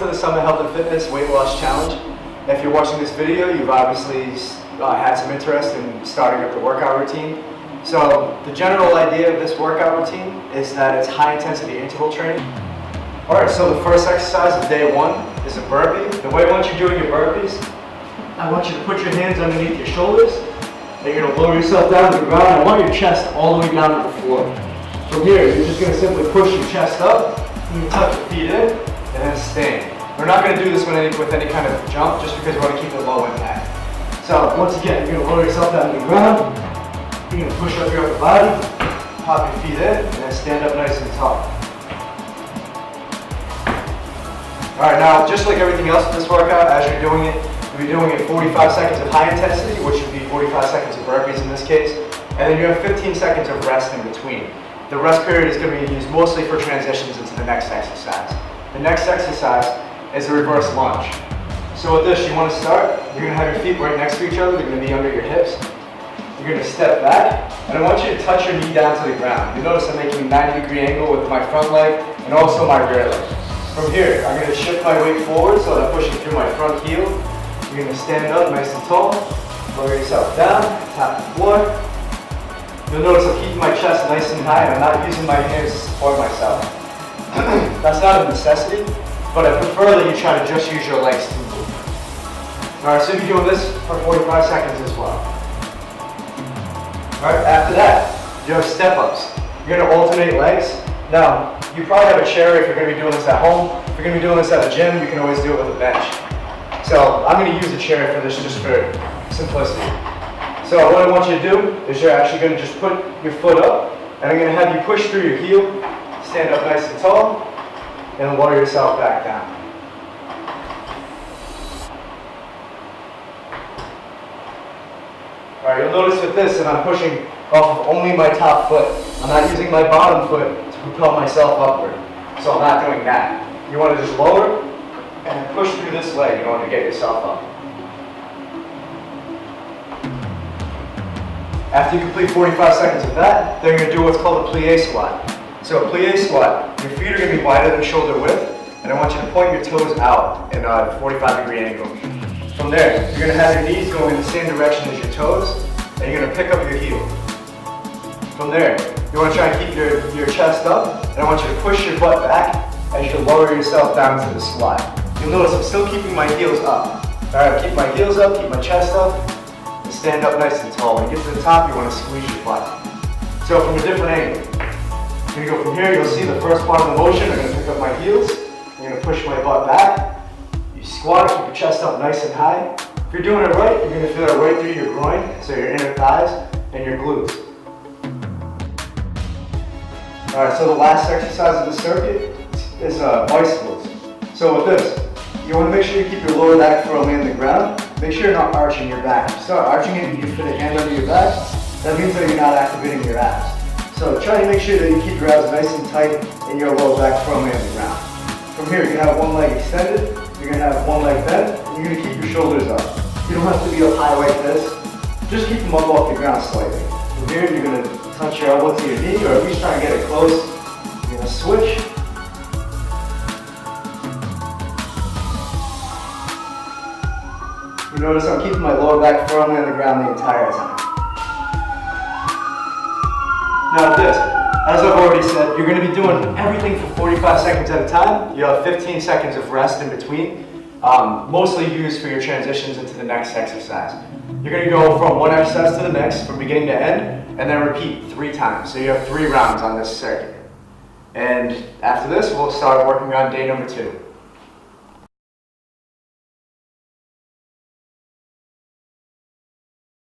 to the Summit Health and Fitness Weight Loss Challenge. If you're watching this video, you've obviously had some interest in starting up the workout routine. So the general idea of this workout routine is that it's high intensity interval training. Alright, so the first exercise of day one is a burpee. The way once you're doing your burpees, I want you to put your hands underneath your shoulders, and you're going to lower yourself down to the ground. I want your chest all the way down to the floor. From here, you're just going to simply push your chest up, and you tuck your feet in, and then stand. We're not going to do this with any kind of jump, just because we want to keep it low impact. So once again, you're going to lower yourself down to the ground. You're going to push up your upper body, pop your feet in, and then stand up nice and tall. Alright, now just like everything else in this workout, as you're doing it, you'll be doing it 45 seconds of high intensity, which would be 45 seconds of burpees in this case, and then you have 15 seconds of rest in between. The rest period is going to be used mostly for transitions into the next exercise. The next exercise is a reverse lunge. So with this, you want to start, you're going to have your feet right next to each other, they're going to be under your hips. You're going to step back, and I want you to touch your knee down to the ground. You notice I'm making a 90-degree angle with my front leg and also my rear leg. From here, I'm going to shift my weight forward so that I'm pushing through my front heel. You're going to stand up nice and tall, lower yourself down, tap the floor. You'll notice I'm keeping my chest nice and high and I'm not using my hands to support myself. That's not a necessity, but I prefer that you try to just use your legs to move. Alright, so you'll be doing this for 45 seconds as well. Alright, after that, you have step-ups. You're going to alternate legs. Now, you probably have a chair if you're going to be doing this at home. If you're going to be doing this at the gym, you can always do it with a bench. So I'm going to use a chair for this just for simplicity. So what I want you to do is you're actually going to just put your foot up, and I'm going to have you push through your heel, stand up nice and tall, and lower yourself back down. Alright, you'll notice with this that I'm pushing off of only my top foot. I'm not using my bottom foot to propel myself upward. So I'm not doing that. You want to just lower and push through this leg in order to get yourself up. After you complete 45 seconds of that, then you're going to do what's called a plie squat. So a plie squat, your feet are going to be wider than shoulder width, and I want you to point your toes out in a 45-degree angle. From there, you're going to have your knees go in the same direction as your toes, and you're going to pick up your heel. From there, you want to try and keep your chest up, and I want you to push your butt back as you lower yourself down to the squat. You'll notice I'm still keeping my heels up. Alright, keep my heels up, keep my chest up, and stand up nice and tall. When you get to the top, you want to squeeze your butt. So from a different angle, I'm going to go from here, you'll see the first part of the motion, I'm going to pick up my heels, I'm going to push my butt back, you squat, keep your chest up nice and high. If you're doing it right, you're going to feel it right through your groin, so your inner thighs and your glutes. Alright, so the last exercise of the circuit is bicycles. So with this, you want to make sure you keep your lower back firmly on the ground. Make sure you're not arching your back. If you start arching it and you fit a hand under your back, that means that you're not activating your abs. So try to make sure that you keep your abs nice and tight and your lower back firmly on the ground. From here, you're going to have one leg extended, you're going to have one leg bent, and you're going to keep your shoulders up. You don't have to be up high like this. Just keep them up off the ground slightly. From here, you're going to touch your elbow to your knee, or at least try and get it close. You're going to switch. You notice I'm keeping my lower back firmly on the ground the entire time. Now this, as I've already said, you're going to be doing everything for 45 seconds at a time. You have 15 seconds of rest in between, mostly used for your transitions into the next exercise. You're going to go from one exercise to the next, from beginning to end, and then repeat 3 times. So you have 3 rounds on this circuit. And after this, we'll start working on day number 2.